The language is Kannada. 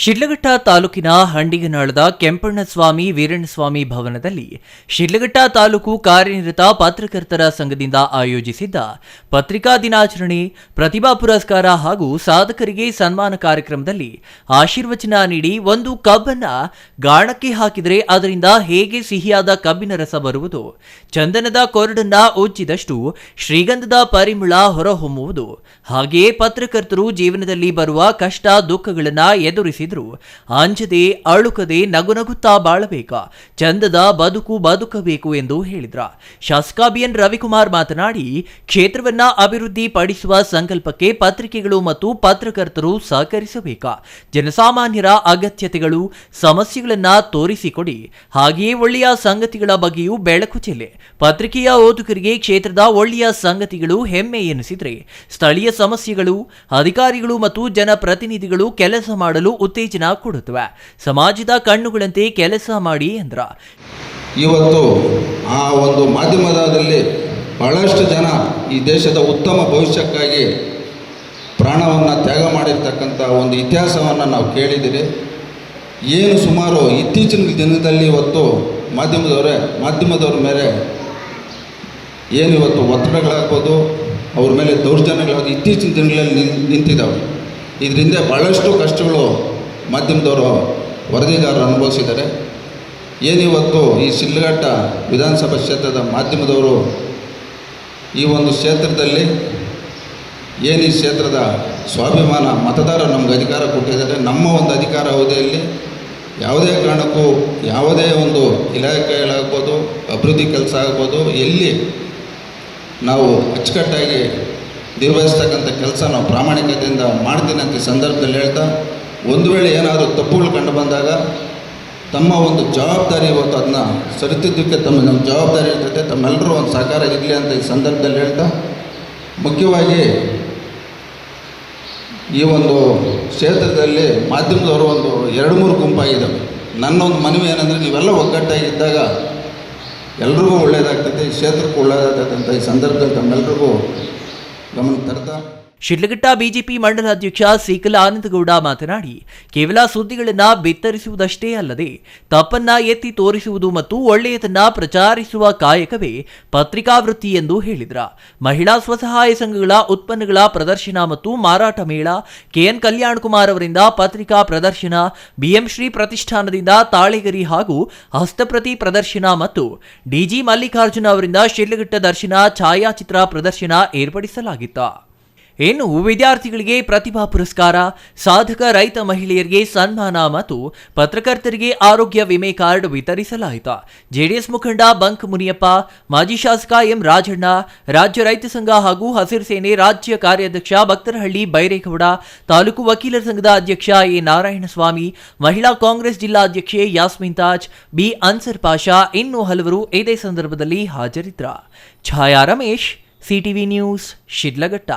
ಶಿಡ್ಲಘಟ್ಟ ತಾಲೂಕಿನ ಹಂಡಿಗನಾಳದ ಕೆಂಪಣ್ಣಸ್ವಾಮಿ ವೀರಣ್ಣಸ್ವಾಮಿ ಭವನದಲ್ಲಿ ಶಿಡ್ಲಘಟ್ಟ ತಾಲೂಕು ಕಾರ್ಯನಿರತ ಪತ್ರಕರ್ತರ ಸಂಘದಿಂದ ಆಯೋಜಿಸಿದ್ದ ಪತ್ರಿಕಾ ದಿನಾಚರಣೆ, ಪ್ರತಿಭಾ ಪುರಸ್ಕಾರ ಹಾಗೂ ಸಾಧಕರಿಗೆ ಸನ್ಮಾನ ಕಾರ್ಯಕ್ರಮದಲ್ಲಿ ಆಶೀರ್ವಚನ ನೀಡಿ ಒಂದು ಕಬ್ಬನ್ನ ಗಾಣಕ್ಕೆ ಹಾಕಿದರೆ ಅದರಿಂದ ಹೇಗೆ ಸಿಹಿಯಾದ ಕಬ್ಬಿನ ರಸ ಬರುವುದು, ಚಂದನದ ಕೊರಡನ್ನ ಉಜ್ಜಿದಷ್ಟು ಶ್ರೀಗಂಧದ ಪರಿಮಳ ಹೊರಹೊಮ್ಮುವುದು, ಹಾಗೆಯೇ ಪತ್ರಕರ್ತರು ಜೀವನದಲ್ಲಿ ಬರುವ ಕಷ್ಟ ದುಃಖಗಳನ್ನ ಎದುರಿಸಿ ಅಂಜದೆ ಅಳುಕದೆ ನಗುನಗುತ್ತಾ ಬಾಳಬೇಕ, ಚಂದದ ಬದುಕು ಬದುಕಬೇಕು ಎಂದು ಹೇಳಿದ್ರ. ಶಾಸಕ ಬಿಎನ್ ರವಿಕುಮಾರ್ ಮಾತನಾಡಿ, ಕ್ಷೇತ್ರವನ್ನ ಅಭಿವೃದ್ಧಿ ಪಡಿಸುವ ಸಂಕಲ್ಪಕ್ಕೆ ಪತ್ರಿಕೆಗಳು ಮತ್ತು ಪತ್ರಕರ್ತರು ಸಹಕರಿಸಬೇಕ. ಜನಸಾಮಾನ್ಯರ ಅಗತ್ಯತೆಗಳು, ಸಮಸ್ಯೆಗಳನ್ನ ತೋರಿಸಿಕೊಡಿ, ಹಾಗೆಯೇ ಒಳ್ಳೆಯ ಸಂಗತಿಗಳ ಬಗ್ಗೆಯೂ ಬೆಳಕು ಚೆಲ್ಲಿ ಪತ್ರಿಕೆಯ ಓದುಗರಿಗೆ ಕ್ಷೇತ್ರದ ಒಳ್ಳೆಯ ಸಂಗತಿಗಳು ಹೆಮ್ಮೆ ಎನಿಸಿದ್ರೆ ಸ್ಥಳೀಯ ಸಮಸ್ಯೆಗಳು, ಅಧಿಕಾರಿಗಳು ಮತ್ತು ಜನಪ್ರತಿನಿಧಿಗಳು ಕೆಲಸ ಮಾಡಲು ಉತ್ತೇಜನ ಕೊಡುತ್ತವೆ. ಸಮಾಜದ ಕಣ್ಣುಗಳಂತೆ ಕೆಲಸ ಮಾಡಿ ಎಂದ್ರ. ಇವತ್ತು ಆ ಒಂದು ಮಾಧ್ಯಮದಲ್ಲಿ ಬಹಳಷ್ಟು ಜನ ಈ ದೇಶದ ಉತ್ತಮ ಭವಿಷ್ಯಕ್ಕಾಗಿ ಪ್ರಾಣವನ್ನು ತ್ಯಾಗ ಮಾಡಿರ್ತಕ್ಕಂಥ ಒಂದು ಇತಿಹಾಸವನ್ನು ನಾವು ಕೇಳಿದ್ದೀರಿ. ಏನು ಸುಮಾರು ಇತ್ತೀಚಿನ ದಿನದಲ್ಲಿ ಇವತ್ತು ಮಾಧ್ಯಮದವ್ರ ಮೇಲೆ ಏನು ಇವತ್ತು ಒತ್ತಡಗಳಾಗ್ಬೋದು, ಅವ್ರ ಮೇಲೆ ದೌರ್ಜನ್ಯಗಳಾಗೋದು ಇತ್ತೀಚಿನ ದಿನಗಳಲ್ಲಿ ನಿಂತಿದ್ದಾವೆ. ಇದರಿಂದ ಭಾಳಷ್ಟು ಕಷ್ಟಗಳು ಮಾಧ್ಯಮದವರು ವರದಿಗಾರರು ಅನುಭವಿಸಿದ್ದಾರೆ. ಏನಿವತ್ತು ಈ ಶಿಡ್ಲಘಟ್ಟ ವಿಧಾನಸಭಾ ಕ್ಷೇತ್ರದ ಮಾಧ್ಯಮದವರು ಈ ಒಂದು ಕ್ಷೇತ್ರದಲ್ಲಿ ಏನು ಈ ಕ್ಷೇತ್ರದ ಸ್ವಾಭಿಮಾನ ಮತದಾರರು ನಮ್ಗೆ ಅಧಿಕಾರ ಕೊಟ್ಟಿದ್ದಾರೆ. ನಮ್ಮ ಒಂದು ಅಧಿಕಾರ ಅವಧಿಯಲ್ಲಿ ಯಾವುದೇ ಕಾರಣಕ್ಕೂ ಯಾವುದೇ ಒಂದು ಇಲಾಖೆಗಳಾಗ್ಬೋದು, ಅಭಿವೃದ್ಧಿ ಕೆಲಸ ಆಗ್ಬೋದು, ಎಲ್ಲಿ ನಾವು ಅಚ್ಚುಕಟ್ಟಾಗಿ ನಿರ್ವಹಿಸ್ತಕ್ಕಂಥ ಕೆಲಸ ನಾವು ಪ್ರಾಮಾಣಿಕತೆಯಿಂದ ಮಾಡ್ತೀನಿ ಅಂತ ಈ ಸಂದರ್ಭದಲ್ಲಿ ಹೇಳ್ತಾ, ಒಂದು ವೇಳೆ ಏನಾದರೂ ತಪ್ಪುಗಳು ಕಂಡು ಬಂದಾಗ ತಮ್ಮ ಒಂದು ಜವಾಬ್ದಾರಿ ಇವತ್ತು ಅದನ್ನ ಸರಿತಿದ್ದಕ್ಕೆ ನಮ್ಮ ಜವಾಬ್ದಾರಿ ಇರ್ತೈತೆ. ತಮ್ಮೆಲ್ಲರೂ ಒಂದು ಸಹಕಾರ ಇರಲಿ ಅಂತ ಈ ಸಂದರ್ಭದಲ್ಲಿ ಹೇಳ್ತಾ, ಮುಖ್ಯವಾಗಿ ಈ ಒಂದು ಕ್ಷೇತ್ರದಲ್ಲಿ ಮಾಧ್ಯಮದವರು ಒಂದು 2-3 ಗುಂಪಾಗಿದ್ದಾವೆ. ನನ್ನೊಂದು ಮನವಿ ಏನಂದರೆ, ನೀವೆಲ್ಲ ಒಗ್ಗಟ್ಟಾಗಿದ್ದಾಗ ಎಲ್ರಿಗೂ ಒಳ್ಳೆಯದಾಗ್ತೈತೆ, ಈ ಕ್ಷೇತ್ರಕ್ಕೂ ಒಳ್ಳೆಯದಾಗ್ತೈತೆ ಅಂತ ಈ ಸಂದರ್ಭದಲ್ಲಿ ತಮ್ಮೆಲ್ಲರಿಗೂ ಗಮನ ತರ್ತಾ. ಶಿಡ್ಲಘಟ್ಟ ಬಿಜೆಪಿ ಮಂಡಲ ಅಧ್ಯಕ್ಷ ಸೀಕಲ ಆನಂದಗೌಡ ಮಾತನಾಡಿ, ಕೇವಲ ಸುದ್ದಿಗಳನ್ನ ಬಿತ್ತರಿಸುವುದಷ್ಟೇ ಅಲ್ಲದೆ ತಪ್ಪನ್ನ ಎತ್ತಿ ತೋರಿಸುವುದು ಮತ್ತು ಒಳ್ಳೆಯದನ್ನ ಪ್ರಚಾರಿಸುವ ಕಾಯಕವೇ ಪತ್ರಿಕಾ ವೃತ್ತಿ ಎಂದು ಹೇಳಿದ್ರ. ಮಹಿಳಾ ಸ್ವಸಹಾಯ ಸಂಘಗಳ ಉತ್ಪನ್ನಗಳ ಪ್ರದರ್ಶನ ಮತ್ತು ಮಾರಾಟ ಮೇಳ, ಕೆಎನ್ ಕಲ್ಯಾಣ್ ಕುಮಾರ್ ಅವರಿಂದ ಪತ್ರಿಕಾ ಪ್ರದರ್ಶನ, ಬಿಎಂ ಶ್ರೀ ಪ್ರತಿಷ್ಠಾನದಿಂದ ತಾಳೆಗರಿ ಹಾಗೂ ಹಸ್ತಪ್ರತಿ ಪ್ರದರ್ಶನ ಮತ್ತು ಡಿಜಿ ಮಲ್ಲಿಕಾರ್ಜುನ ಅವರಿಂದ ಶಿಡ್ಲಘಟ್ಟ ದರ್ಶನ ಛಾಯಾಚಿತ್ರ ಪ್ರದರ್ಶನ ಏರ್ಪಡಿಸಲಾಗಿತ್ತು. ಇನ್ನು ವಿದ್ಯಾರ್ಥಿಗಳಿಗೆ ಪ್ರತಿಭಾ ಪುರಸ್ಕಾರ, ಸಾಧಕ ರೈತ ಮಹಿಳೆಯರಿಗೆ ಸನ್ಮಾನ ಮತ್ತು ಪತ್ರಕರ್ತರಿಗೆ ಆರೋಗ್ಯ ವಿಮೆ ಕಾರ್ಡ್ ವಿತರಿಸಲಾಯಿತು. ಜೆಡಿಎಸ್ ಮುಖಂಡ ಬಂಕ್ ಮುನಿಯಪ್ಪ, ಮಾಜಿ ಶಾಸಕ ಎಂ ರಾಜಣ್ಣ, ರಾಜ್ಯ ರೈತ ಸಂಘ ಹಾಗೂ ಹಸಿರು ಸೇನೆ ರಾಜ್ಯ ಕಾರ್ಯಾಧ್ಯಕ್ಷ ಭಕ್ತರಹಳ್ಳಿ ಬೈರೇಗೌಡ, ತಾಲೂಕು ವಕೀಲರ ಸಂಘದ ಅಧ್ಯಕ್ಷ ಎ ನಾರಾಯಣಸ್ವಾಮಿ, ಮಹಿಳಾ ಕಾಂಗ್ರೆಸ್ ಜಿಲ್ಲಾಧ್ಯಕ್ಷೆ ಯಾಸ್ಮಿನ್ ತಾಜ್, ಬಿ ಅನ್ಸರ್ ಪಾಷಾ ಇನ್ನೂ ಹಲವರು ಇದೇ ಸಂದರ್ಭದಲ್ಲಿ ಹಾಜರಿದ್ದರು. ಛಾಯಾ ರಮೇಶ್, ಸಿಟಿವಿ ನ್ಯೂಸ್, ಶಿಡ್ಲಘಟ್ಟ.